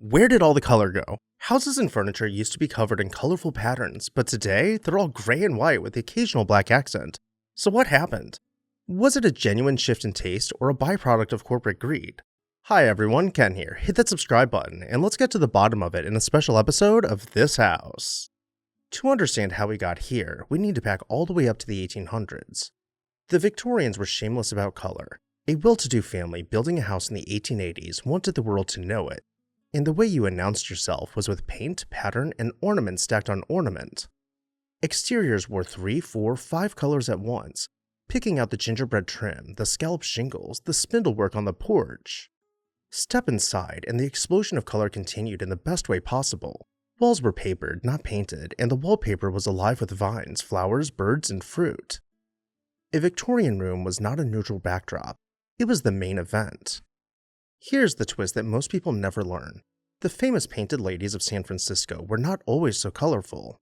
Where did all the color go? Houses and furniture used to be covered in colorful patterns, but today they're all gray and white with the occasional black accent. So what happened? Was it a genuine shift in taste or a byproduct of corporate greed? Hi everyone, Ken here. Hit that subscribe button and let's get to the bottom of it in a special episode of This House. To understand how we got here, we need to back all the way up to the 1800s. The Victorians were shameless about color. A well-to-do family building a house in the 1880s wanted the world to know it, and the way you announced yourself was with paint, pattern, and ornament stacked on ornament. Exteriors wore 3, 4, 5 colors at once, picking out the gingerbread trim, the scallop shingles, the spindle work on the porch. Step inside, and the explosion of color continued in the best way possible. Walls were papered, not painted, and the wallpaper was alive with vines, flowers, birds, and fruit. A Victorian room was not a neutral backdrop. It was the main event. Here's the twist that most people never learn. The famous painted ladies of San Francisco were not always so colorful.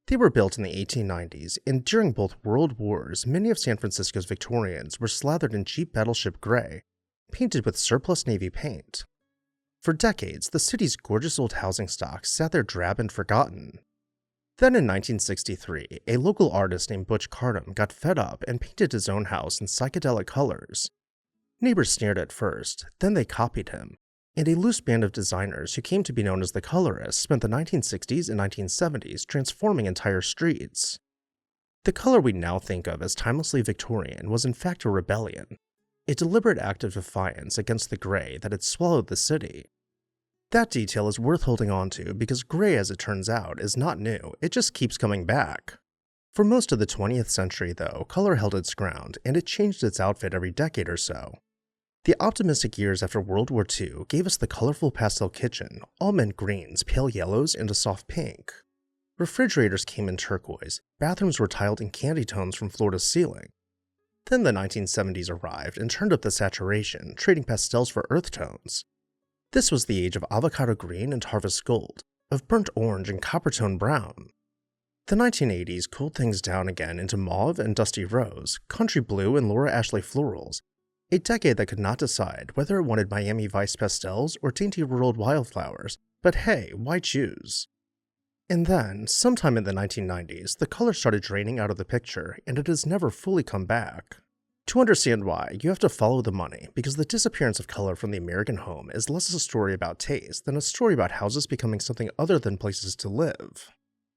They were built in the 1890s, and during both world wars, many of San Francisco's Victorians were slathered in cheap battleship gray, painted with surplus navy paint. For decades, the city's gorgeous old housing stock sat there drab and forgotten. Then in 1963, a local artist named Butch Cardam got fed up and painted his own house in psychedelic colors. Neighbors sneered at first, then they copied him, and a loose band of designers who came to be known as the colorists spent the 1960s and 1970s transforming entire streets. The color we now think of as timelessly Victorian was in fact a rebellion, a deliberate act of defiance against the gray that had swallowed the city. That detail is worth holding on to because gray, as it turns out, is not new, it just keeps coming back. For most of the 20th century, though, color held its ground, and it changed its outfit every decade or so. The optimistic years after World War II gave us the colorful pastel kitchen, all mint greens, pale yellows, and a soft pink. Refrigerators came in turquoise, bathrooms were tiled in candy tones from floor to ceiling. Then the 1970s arrived and turned up the saturation, trading pastels for earth tones. This was the age of avocado green and harvest gold, of burnt orange and copper tone brown. The 1980s cooled things down again into mauve and dusty rose, country blue and Laura Ashley florals, a decade that could not decide whether it wanted Miami Vice pastels or dainty rural wildflowers, but hey, why choose? And then, sometime in the 1990s, the color started draining out of the picture, and it has never fully come back. To understand why, you have to follow the money, because the disappearance of color from the American home is less a story about taste than a story about houses becoming something other than places to live.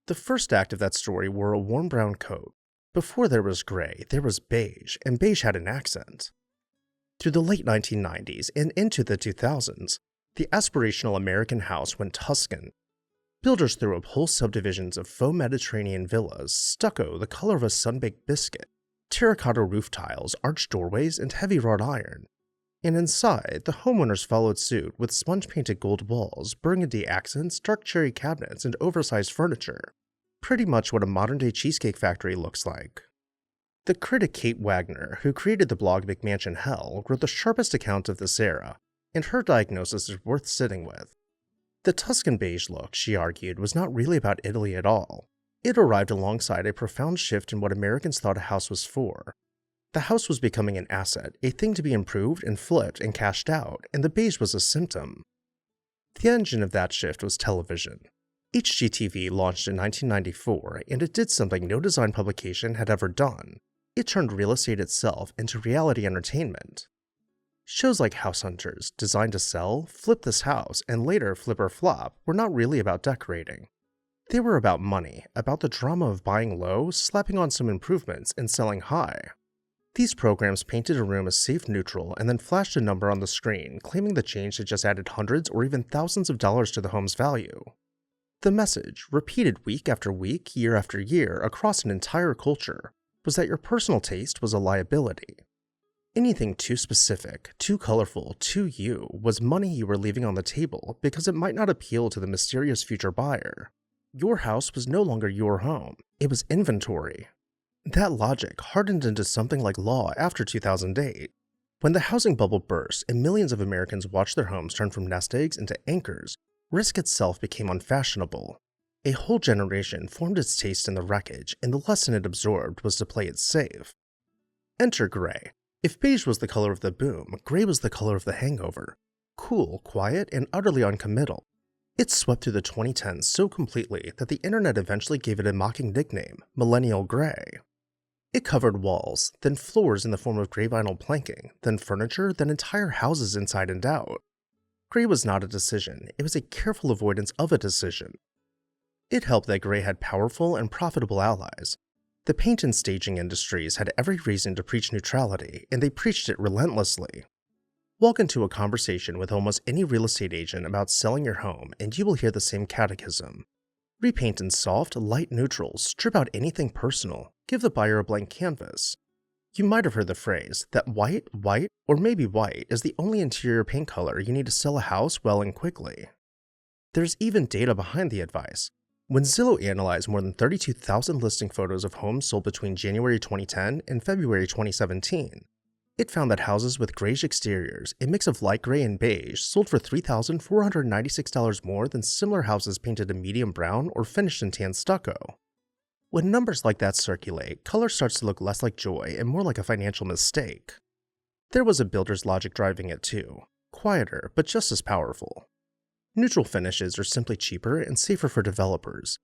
The first act of that story wore a warm brown coat. Before there was gray, there was beige, and beige had an accent. Through the late 1990s and into the 2000s, the aspirational American house went Tuscan. Builders threw up whole subdivisions of faux Mediterranean villas, stucco the color of a sun-baked biscuit, terracotta roof tiles, arched doorways, and heavy wrought iron. And inside, the homeowners followed suit with sponge-painted gold walls, burgundy accents, dark cherry cabinets, and oversized furniture. Pretty much what a modern-day cheesecake factory looks like. The critic Kate Wagner, who created the blog McMansion Hell, wrote the sharpest account of this era, and her diagnosis is worth sitting with. The Tuscan beige look, she argued, was not really about Italy at all. It arrived alongside a profound shift in what Americans thought a house was for. The house was becoming an asset, a thing to be improved and flipped and cashed out, and the beige was a symptom. The engine of that shift was television. HGTV launched in 1994, and it did something no design publication had ever done. It turned real estate itself into reality entertainment. Shows like House Hunters, designed to sell, flip this house, and later flip or flop, were not really about decorating. They were about money, about the drama of buying low, slapping on some improvements, and selling high. These programs painted a room as safe neutral and then flashed a number on the screen, claiming the change had just added hundreds or even thousands of dollars to the home's value. The message, repeated week after week, year after year, across an entire culture, was that your personal taste was a liability. Anything too specific, too colorful, too you, was money you were leaving on the table because it might not appeal to the mysterious future buyer. Your house was no longer your home, it was inventory. That logic hardened into something like law after 2008. When the housing bubble burst and millions of Americans watched their homes turn from nest eggs into anchors, risk itself became unfashionable. A whole generation formed its taste in the wreckage, and the lesson it absorbed was to play it safe. Enter gray. If beige was the color of the boom, gray was the color of the hangover. Cool, quiet, and utterly uncommittal. It swept through the 2010s so completely that the internet eventually gave it a mocking nickname, Millennial Gray. It covered walls, then floors in the form of gray vinyl planking, then furniture, then entire houses inside and out. Gray was not a decision, it was a careful avoidance of a decision. It helped that gray had powerful and profitable allies. The paint and staging industries had every reason to preach neutrality, and they preached it relentlessly. Walk into a conversation with almost any real estate agent about selling your home, and you will hear the same catechism. Repaint in soft, light neutrals, strip out anything personal, give the buyer a blank canvas. You might have heard the phrase that white, or maybe white is the only interior paint color you need to sell a house well and quickly. There's even data behind the advice. When Zillow analyzed more than 32,000 listing photos of homes sold between January 2010 and February 2017, it found that houses with grayish exteriors, a mix of light gray and beige, sold for $3,496 more than similar houses painted in medium brown or finished in tan stucco. When numbers like that circulate, color starts to look less like joy and more like a financial mistake. There was a builder's logic driving it too, quieter but just as powerful. Neutral finishes are simply cheaper and safer for developers.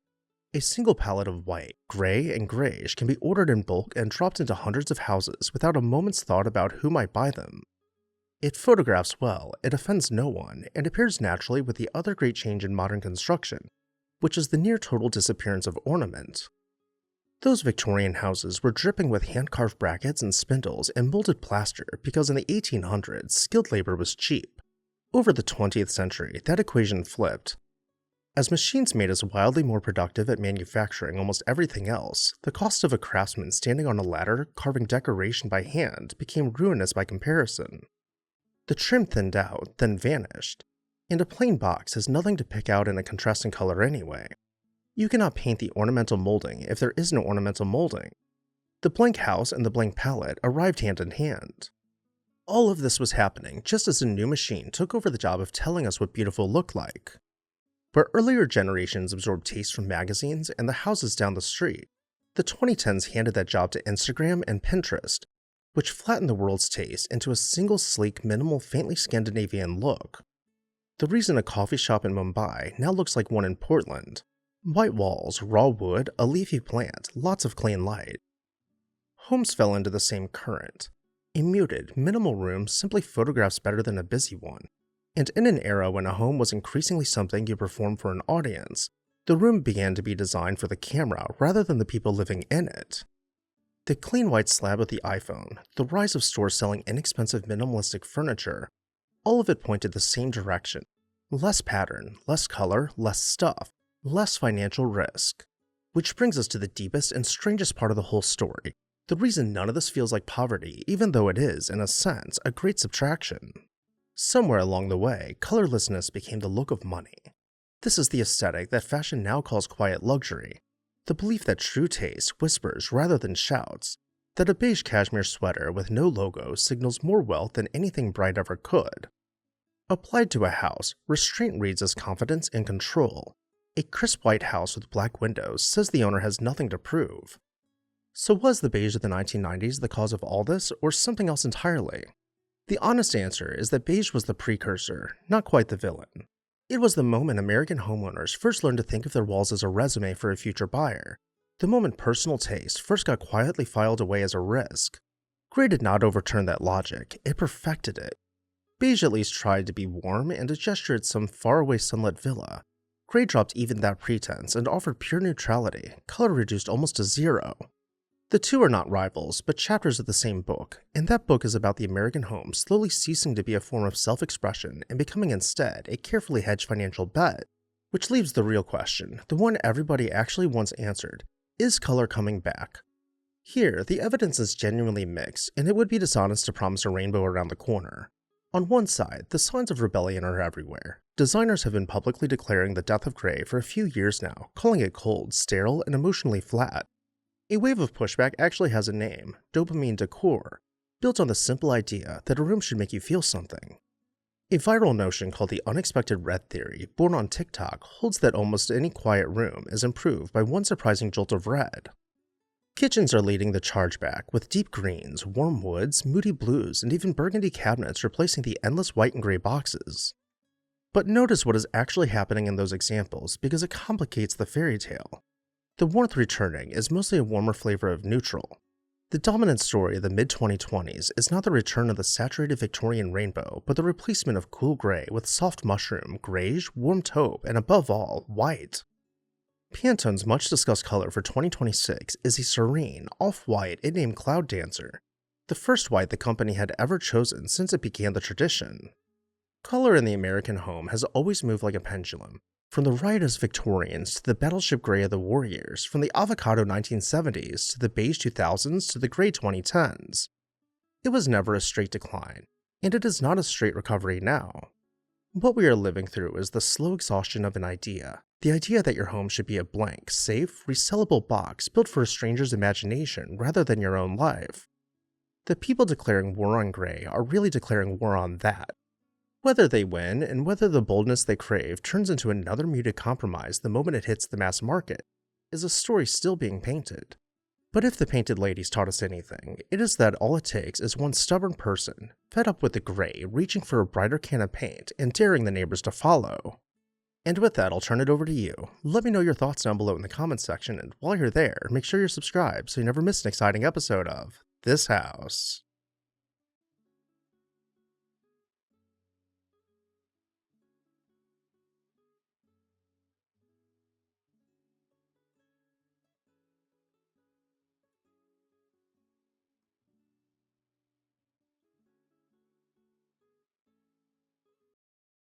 A single palette of white, gray, and grayish can be ordered in bulk and dropped into hundreds of houses without a moment's thought about who might buy them. It photographs well, it offends no one, and appears naturally with the other great change in modern construction, which is the near total disappearance of ornament. Those Victorian houses were dripping with hand-carved brackets and spindles and molded plaster because in the 1800s, skilled labor was cheap. Over the 20th century, that equation flipped. As machines made us wildly more productive at manufacturing almost everything else, the cost of a craftsman standing on a ladder carving decoration by hand became ruinous by comparison. The trim thinned out, then vanished, and a plain box has nothing to pick out in a contrasting color anyway. You cannot paint the ornamental molding if there is no ornamental molding. The blank house and the blank palette arrived hand in hand. All of this was happening just as a new machine took over the job of telling us what beautiful looked like. Where earlier generations absorbed taste from magazines and the houses down the street, the 2010s handed that job to Instagram and Pinterest, which flattened the world's taste into a single sleek, minimal, faintly Scandinavian look. The reason a coffee shop in Mumbai now looks like one in Portland. White walls, raw wood, a leafy plant, lots of clean light. Homes fell into the same current. A muted, minimal room simply photographs better than a busy one. And in an era when a home was increasingly something you performed for an audience, the room began to be designed for the camera rather than the people living in it. The clean white slab of the iPhone, the rise of stores selling inexpensive minimalistic furniture, all of it pointed the same direction. Less pattern, less color, less stuff, less financial risk. Which brings us to the deepest and strangest part of the whole story. The reason none of this feels like poverty, even though it is, in a sense, a great subtraction. Somewhere along the way, colorlessness became the look of money. This is the aesthetic that fashion now calls quiet luxury. The belief that true taste whispers rather than shouts. That a beige cashmere sweater with no logo signals more wealth than anything bright ever could. Applied to a house, restraint reads as confidence and control. A crisp white house with black windows says the owner has nothing to prove. So was the beige of the 1990s the cause of all this, or something else entirely? The honest answer is that beige was the precursor, not quite the villain. It was the moment American homeowners first learned to think of their walls as a resume for a future buyer, the moment personal taste first got quietly filed away as a risk. Gray did not overturn that logic, it perfected it. Beige at least tried to be warm and a gesture at some faraway sunlit villa. Gray dropped even that pretense and offered pure neutrality, color reduced almost to zero. The two are not rivals, but chapters of the same book, and that book is about the American home slowly ceasing to be a form of self-expression and becoming instead a carefully hedged financial bet. Which leaves the real question, the one everybody actually wants answered: is color coming back? Here, the evidence is genuinely mixed, and it would be dishonest to promise a rainbow around the corner. On one side, the signs of rebellion are everywhere. Designers have been publicly declaring the death of gray for a few years now, calling it cold, sterile, and emotionally flat. A wave of pushback actually has a name, dopamine decor, built on the simple idea that a room should make you feel something. A viral notion called the unexpected red theory, born on TikTok, holds that almost any quiet room is improved by one surprising jolt of red. Kitchens are leading the charge back, with deep greens, warm woods, moody blues, and even burgundy cabinets replacing the endless white and gray boxes. But notice what is actually happening in those examples because it complicates the fairy tale. The warmth returning is mostly a warmer flavor of neutral. The dominant story of the mid-2020s is not the return of the saturated Victorian rainbow, but the replacement of cool gray with soft mushroom, grayish, warm taupe, and above all, white. Pantone's much-discussed color for 2026 is a serene, off-white it named Cloud Dancer, the first white the company had ever chosen since it began the tradition. Color in the American home has always moved like a pendulum, from the riotous Victorians to the battleship gray of the war years, from the avocado 1970s to the beige 2000s to the gray 2010s. It was never a straight decline, and it is not a straight recovery now. What we are living through is the slow exhaustion of an idea, the idea that your home should be a blank, safe, resellable box built for a stranger's imagination rather than your own life. The people declaring war on gray are really declaring war on that. Whether they win, and whether the boldness they crave turns into another muted compromise the moment it hits the mass market, is a story still being painted. But if the painted ladies taught us anything, it is that all it takes is one stubborn person, fed up with the gray, reaching for a brighter can of paint and daring the neighbors to follow. And with that, I'll turn it over to you. Let me know your thoughts down below in the comments section, and while you're there, make sure you're subscribed so you never miss an exciting episode of This House.